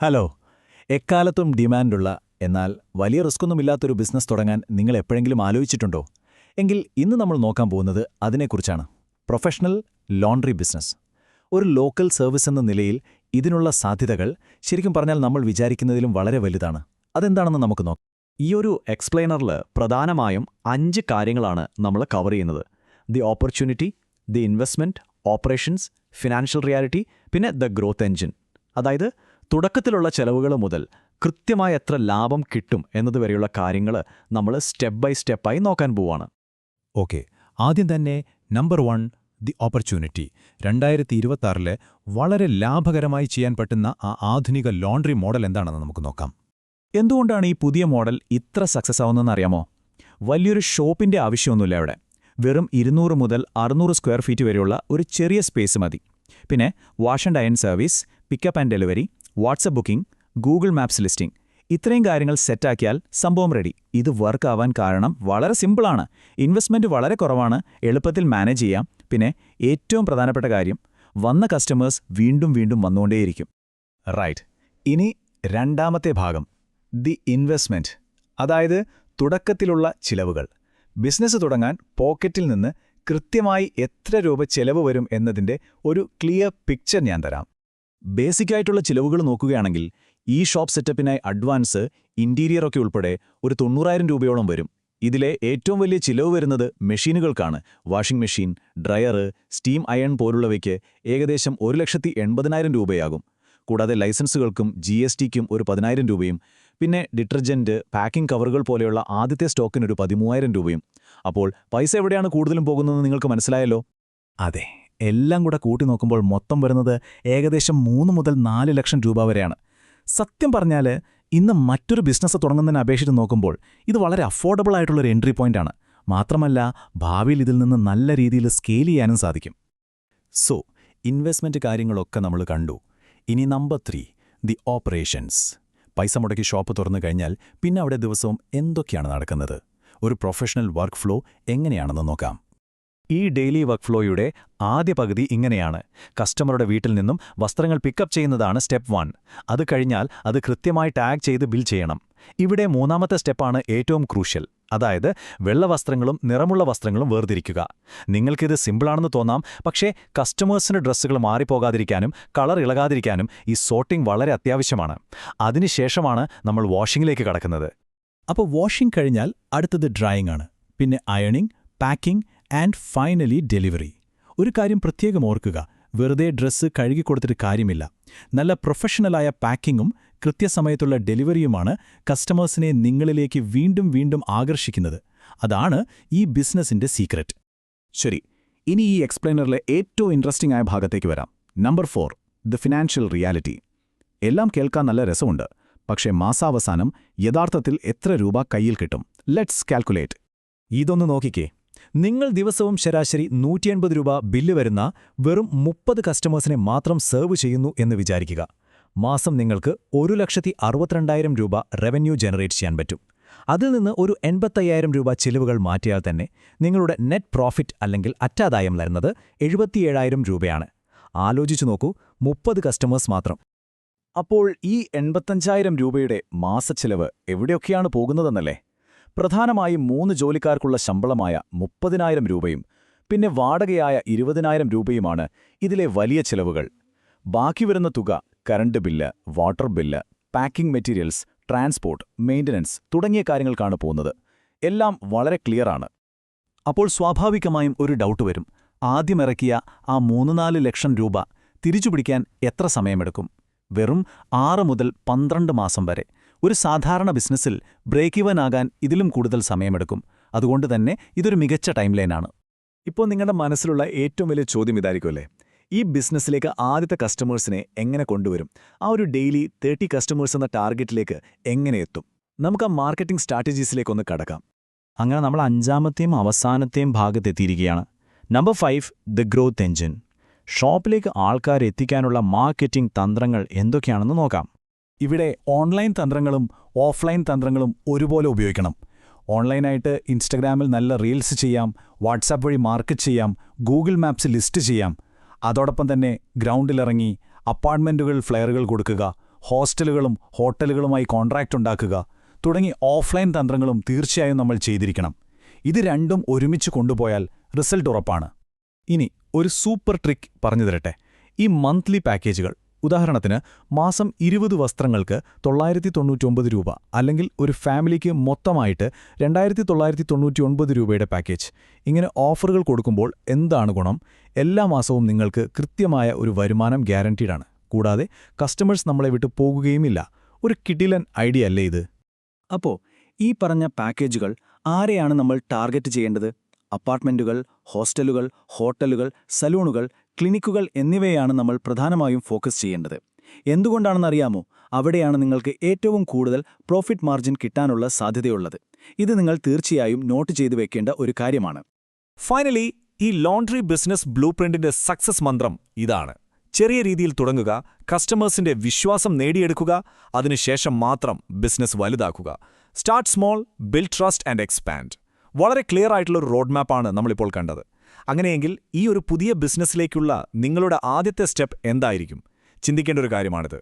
Hello. എക്കാലത്തും ഡിമാൻഡുള്ള എന്നാൽ വലിയ റിസ്ക്കൊന്നുമില്ലാത്തൊരു ബിസിനസ് തുടങ്ങാൻ നിങ്ങൾ എപ്പോഴെങ്കിലും ആലോചിച്ചിട്ടുണ്ടോ? എങ്കിൽ ഇന്ന് നമ്മൾ നോക്കാൻ പോകുന്നത് അതിനെക്കുറിച്ചാണ്. Professional laundry business. ഒരു ലോക്കൽ സർവീസ് എന്ന നിലയിൽ ഇതിനുള്ള സാധ്യതകൾ ശരിക്കും പറഞ്ഞാൽ നമ്മൾ വിചാരിക്കുന്നതിലും വളരെ വലുതാണ്. അതെന്താണെന്ന് നമുക്ക് നോക്കാം. ഈയൊരു എക്സ്പ്ലെയിനറിൽ പ്രധാനമായും 5 കാര്യങ്ങളാണ് നമ്മൾ കവർ ചെയ്യുന്നത്. The opportunity, the investment, operations, financial reality, പിന്നെ ദ ഗ്രോത്ത് എഞ്ചിൻ. അതായത് തുടക്കത്തിലുള്ള ചെലവുകൾ മുതൽ കൃത്യമായ എത്ര ലാഭം കിട്ടും എന്നതുവരെയുള്ള കാര്യങ്ങൾ നമ്മൾ സ്റ്റെപ്പ് ബൈ സ്റ്റെപ്പായി നോക്കാൻ പോവാണ്. ഓക്കെ, ആദ്യം തന്നെ നമ്പർ 1, ദി ഓപ്പർച്യൂണിറ്റി. 2026 വളരെ ലാഭകരമായി ചെയ്യാൻ പറ്റുന്ന ആ ആധുനിക ലോണ്ടറി മോഡൽ എന്താണെന്ന് നമുക്ക് നോക്കാം. എന്തുകൊണ്ടാണ് ഈ പുതിയ മോഡൽ ഇത്ര സക്സസ് ആവുന്നതെന്ന് അറിയാമോ? വലിയൊരു ഷോപ്പിന്റെ ആവശ്യമൊന്നുമില്ല ഇവിടെ. വെറും 200 മുതൽ 600 സ്ക്വയർ ഫീറ്റ് വരെയുള്ള ഒരു ചെറിയ സ്പേസ് മതി. പിന്നെ wash and iron service, pickup and delivery, WhatsApp booking, Google maps listing, ഇത്രയും കാര്യങ്ങൾ സെറ്റാക്കിയാൽ സംഭവം റെഡി. ഇത് വർക്ക് ആവാൻ കാരണം വളരെ സിമ്പിളാണ്. ഇൻവെസ്റ്റ്മെൻറ്റ് വളരെ കുറവാണ്, എളുപ്പത്തിൽ മാനേജ് ചെയ്യാം. പിന്നെ ഏറ്റവും പ്രധാനപ്പെട്ട കാര്യം, വന്ന കസ്റ്റമേഴ്സ് വീണ്ടും വീണ്ടും വന്നുകൊണ്ടേയിരിക്കും. റൈറ്റ്. ഇനി രണ്ടാമത്തെ ഭാഗം, ദി ഇൻവെസ്റ്റ്മെൻറ്റ്. അതായത് തുടക്കത്തിലുള്ള ചിലവുകൾ. ബിസിനസ് തുടങ്ങാൻ പോക്കറ്റിൽ നിന്ന് കൃത്യമായി എത്ര രൂപ ചെലവ് വരും എന്നതിൻ്റെ ഒരു ക്ലിയർ പിക്ചർ ഞാൻ തരാം. ബേസിക്കായിട്ടുള്ള ചിലവുകൾ നോക്കുകയാണെങ്കിൽ ഈ ഷോപ്പ് സെറ്റപ്പിനായി അഡ്വാൻസ്, ഇന്റീരിയറൊക്കെ ഉൾപ്പെടെ ഒരു 90,000 രൂപയോളം വരും. ഇതിലെ ഏറ്റവും വലിയ ചിലവ് വരുന്നത് മെഷീനുകൾക്കാണ്. Washing machine, dryer, steam iron പോലുള്ളവയ്ക്ക് ഏകദേശം 1,80,000 രൂപയാകും. കൂടാതെ ലൈസൻസുകൾക്കും GSTക്കും ഒരു 10,000 രൂപയും, പിന്നെ ഡിറ്റർജന്റ്, പാക്കിംഗ് കവറുകൾ പോലെയുള്ള ആദ്യത്തെ സ്റ്റോക്കിനൊരു 13,000 രൂപയും. അപ്പോൾ പൈസ എവിടെയാണ് കൂടുതലും പോകുന്നതെന്ന് നിങ്ങൾക്ക് മനസ്സിലായല്ലോ? അതെ, എല്ലാം കൂടെ കൂട്ടി നോക്കുമ്പോൾ മൊത്തം വരുന്നത് ഏകദേശം 3 മുതൽ 4 ലക്ഷം രൂപ വരെയാണ്. സത്യം പറഞ്ഞാൽ ഇന്ന് മറ്റൊരു ബിസിനസ് തുടങ്ങുന്നതിനെ അപേക്ഷിച്ച് നോക്കുമ്പോൾ ഇത് വളരെ അഫോർഡബിൾ ആയിട്ടുള്ളൊരു എൻട്രി പോയിന്റാണ്. മാത്രമല്ല ഭാവിയിൽ ഇതിൽ നിന്ന് നല്ല രീതിയിൽ സ്കെയിൽ ചെയ്യാനും സാധിക്കും. സോ ഇൻവെസ്റ്റ്മെന്റ് കാര്യങ്ങളൊക്കെ നമ്മൾ കണ്ടു. ഇനി നമ്പർ 3, ദി ഓപ്പറേഷൻസ്. പൈസ മുടക്കി ഷോപ്പ് തുറന്നു കഴിഞ്ഞാൽ പിന്നെ അവിടെ ദിവസവും എന്തൊക്കെയാണ് നടക്കുന്നത്? ഒരു പ്രൊഫഷണൽ വർക്ക് ഫ്ലോ എങ്ങനെയാണെന്ന് നോക്കാം. ഈ ഡെയിലി വർക്ക് ഫ്ലോയുടെ ആദ്യ പകുതി ഇങ്ങനെയാണ്. കസ്റ്റമറുടെ വീട്ടിൽ നിന്നും വസ്ത്രങ്ങൾ പിക്കപ്പ് ചെയ്യുന്നതാണ് സ്റ്റെപ്പ് 1. അത് കഴിഞ്ഞാൽ അത് കൃത്യമായി ടാഗ് ചെയ്ത് ബിൽ ചെയ്യണം. ഇവിടെ മൂന്നാമത്തെ സ്റ്റെപ്പാണ് ഏറ്റവും ക്രൂഷ്യൽ. അതായത് വെള്ള വസ്ത്രങ്ങളും നിറമുള്ള വസ്ത്രങ്ങളും വേർതിരിക്കുക. നിങ്ങൾക്കിത് സിമ്പിളാണെന്ന് തോന്നാം, പക്ഷേ കസ്റ്റമേഴ്സിന് ഡ്രസ്സുകൾ മാറിപ്പോകാതിരിക്കാനും കളർ ഇളകാതിരിക്കാനും ഈ സോർട്ടിംഗ് വളരെ അത്യാവശ്യമാണ്. അതിനുശേഷമാണ് നമ്മൾ വാഷിംഗിലേക്ക് കടക്കുന്നത്. അപ്പോൾ വാഷിംഗ് കഴിഞ്ഞാൽ അടുത്തത് ഡ്രൈയിങ് ആണ്. പിന്നെ ironing, packing and finally delivery. ഒരു കാര്യം പ്രത്യേകം ഓർക്കുക, വെറുതെ ഡ്രസ്സ് കഴുകിക്കൊടുത്തിട്ട് കാര്യമില്ല. നല്ല പ്രൊഫഷണലായ പാക്കിങ്ങും കൃത്യസമയത്തുള്ള ഡെലിവറിയുമാണ് കസ്റ്റമേഴ്സിനെ നിങ്ങളിലേക്ക് വീണ്ടും വീണ്ടും ആകർഷിക്കുന്നത്. അതാണ് ഈ ബിസിനസിന്റെ സീക്രട്ട്. ശരി, ഇനി ഈ എക്സ്പ്ലെയിനറിലെ ഏറ്റവും ഇൻട്രസ്റ്റിംഗ് ആയ ഭാഗത്തേക്ക് വരാം. Number 4, the financial reality. എല്ലാം കേൾക്കാൻ നല്ല രസമുണ്ട്, പക്ഷേ മാസാവസാനം യഥാർത്ഥത്തിൽ എത്ര രൂപ കയ്യിൽ കിട്ടും? Let's calculate. ഇതൊന്ന് നോക്കിക്കേ. നിങ്ങൾ ദിവസവും ശരാശരി 180 രൂപ ബില്ല് വരുന്ന വെറും 30 കസ്റ്റമേഴ്സിനെ മാത്രം സെർവ് ചെയ്യുന്നു എന്ന് വിചാരിക്കുക. മാസം നിങ്ങൾക്ക് 1,62,000 രൂപ റവന്യൂ ജനറേറ്റ് ചെയ്യാൻ പറ്റും. അതിൽ നിന്ന് ഒരു 85,000 രൂപ ചിലവുകൾ മാറ്റിയാൽ തന്നെ നിങ്ങളുടെ നെറ്റ് പ്രോഫിറ്റ് അല്ലെങ്കിൽ അറ്റാദായം വരുന്നത് 77,000 രൂപയാണ്. ആലോചിച്ചു നോക്കൂ, 30 കസ്റ്റമേഴ്സ് മാത്രം. അപ്പോൾ ഈ 85,000 രൂപയുടെ മാസച്ചിലവ് എവിടെയൊക്കെയാണ് പോകുന്നതെന്നല്ലേ? പ്രധാനമായും 3 ജോലിക്കാർക്കുള്ള ശമ്പളമായ 30,000 രൂപയും പിന്നെ വാടകയായ 20,000 രൂപയുമാണ് ഇതിലെ വലിയ ചിലവുകൾ. ബാക്കി വരുന്ന തുക current bill, water bill, packing materials, transport, maintenance തുടങ്ങിയ കാര്യങ്ങൾക്കാണ് പോകുന്നത്. എല്ലാം വളരെ ക്ലിയറാണ്. അപ്പോൾ സ്വാഭാവികമായും ഒരു ഡൗട്ട് വരും. ആദ്യം ഇറക്കിയ ആ 3-4 ലക്ഷം രൂപ തിരിച്ചുപിടിക്കാൻ എത്ര സമയമെടുക്കും? വെറും 6 മുതൽ 12 മാസം വരെ. ഒരു സാധാരണ ബിസിനസ്സിൽ ബ്രേക്ക് ഈവൻ ആകാൻ ഇതിലും കൂടുതൽ സമയമെടുക്കും. അതുകൊണ്ട് തന്നെ ഇതൊരു മികച്ച ടൈം ലൈനാണ്. ഇപ്പോൾ നിങ്ങളുടെ മനസ്സിലുള്ള ഏറ്റവും വലിയ ചോദ്യം ഇതായിരിക്കുമല്ലേ, ഈ ബിസിനസ്സിലേക്ക് ആദ്യത്തെ കസ്റ്റമേഴ്സിനെ എങ്ങനെ കൊണ്ടുവരും? ആ ഒരു ഡെയിലി 30 കസ്റ്റമേഴ്സ് എന്ന ടാർഗറ്റിലേക്ക് എങ്ങനെ എത്തും? നമുക്ക് ആ മാർക്കറ്റിംഗ് സ്ട്രാറ്റജീസിലേക്കൊന്ന് കടക്കാം. അങ്ങനെ നമ്മൾ 5ാമത്തെയും അവസാനത്തെയും ഭാഗത്തെത്തിയിരിക്കുകയാണ്. Number 5, the growth engine. ഷോപ്പിലേക്ക് ആൾക്കാരെ എത്തിക്കാനുള്ള മാർക്കറ്റിംഗ് തന്ത്രങ്ങൾ എന്തൊക്കെയാണെന്ന് നോക്കാം. ഇവിടെ ഓൺലൈൻ തന്ത്രങ്ങളും ഓഫ്ലൈൻ തന്ത്രങ്ങളും ഒരുപോലെ ഉപയോഗിക്കണം. ഓൺലൈനായിട്ട് ഇൻസ്റ്റഗ്രാമിൽ നല്ല റീൽസ് ചെയ്യാം, വാട്സാപ്പ് വഴി മാർക്കറ്റ് ചെയ്യാം, ഗൂഗിൾ മാപ്സ് ലിസ്റ്റ് ചെയ്യാം. അതോടൊപ്പം തന്നെ ഗ്രൗണ്ടിലിറങ്ങി അപ്പാർട്ട്മെൻറ്റുകൾ ഫ്ലെയറുകൾ കൊടുക്കുക, ഹോസ്റ്റലുകളും ഹോട്ടലുകളുമായി കോൺട്രാക്റ്റ് ഉണ്ടാക്കുക തുടങ്ങി ഓഫ്ലൈൻ തന്ത്രങ്ങളും തീർച്ചയായും നമ്മൾ ചെയ്തിരിക്കണം. ഇത് രണ്ടും ഒരുമിച്ച് കൊണ്ടുപോയാൽ റിസൾട്ട് ഉറപ്പാണ്. ഇനി ഒരു സൂപ്പർ ട്രിക്ക് പറഞ്ഞു തരട്ടെ. ഈ മന്ത്ലി പാക്കേജുകൾ, ഉദാഹരണത്തിന് മാസം 20 വസ്ത്രങ്ങൾക്ക് 999 രൂപ, അല്ലെങ്കിൽ ഒരു ഫാമിലിക്ക് മൊത്തമായിട്ട് 2999 രൂപയുടെ പാക്കേജ്, ഇങ്ങനെ ഓഫറുകൾ കൊടുക്കുമ്പോൾ എന്താണ് ഗുണം? എല്ലാ മാസവും നിങ്ങൾക്ക് കൃത്യമായ ഒരു വരുമാനം ഗ്യാരണ്ടീഡാണ്. കൂടാതെ കസ്റ്റമേഴ്സ് നമ്മളെ വിട്ടു പോകുകയുമില്ല. ഒരു കിടിലൻ ഐഡിയ അല്ലേ ഇത്? അപ്പോ ഈ പറഞ്ഞ പാക്കേജുകൾ ആരെയാണ് നമ്മൾ ടാർഗറ്റ് ചെയ്യേണ്ടത്? അപ്പാർട്ട്മെന്റുകൾ, ഹോസ്റ്റലുകൾ, ഹോട്ടലുകൾ, സലൂണുകൾ, ക്ലിനിക്കുകൾ എന്നിവയാണ് നമ്മൾ പ്രധാനമായും ഫോക്കസ് ചെയ്യേണ്ടത്. എന്തുകൊണ്ടാണെന്നറിയാമോ? അവിടെയാണ് നിങ്ങൾക്ക് ഏറ്റവും കൂടുതൽ പ്രോഫിറ്റ് മാർജിൻ കിട്ടാനുള്ള സാധ്യതയുള്ളത്. ഇത് നിങ്ങൾ തീർച്ചയായും നോട്ട് ചെയ്തു വെക്കേണ്ട ഒരു കാര്യമാണ്. ഫൈനലി, ഈ ലോണ്ടറി ബിസിനസ് ബ്ലൂ പ്രിന്റിന്റെ സക്സസ് മന്ത്രം ഇതാണ്: ചെറിയ രീതിയിൽ തുടങ്ങുക, കസ്റ്റമേഴ്സിന്റെ വിശ്വാസം നേടിയെടുക്കുക, അതിനുശേഷം മാത്രം ബിസിനസ് വലുതാക്കുക. Start small, build trust and expand. വളരെ ക്ലിയർ ആയിട്ടുള്ളൊരു റോഡ് മാപ്പാണ് നമ്മളിപ്പോൾ കണ്ടത്. അങ്ങനെയെങ്കിൽ ഈ ഒരു പുതിയ ബിസിനസ്സിലേക്കുള്ള നിങ്ങളുടെ ആദ്യത്തെ സ്റ്റെപ്പ് എന്തായിരിക്കും? ചിന്തിക്കേണ്ട ഒരു കാര്യമാണിത്.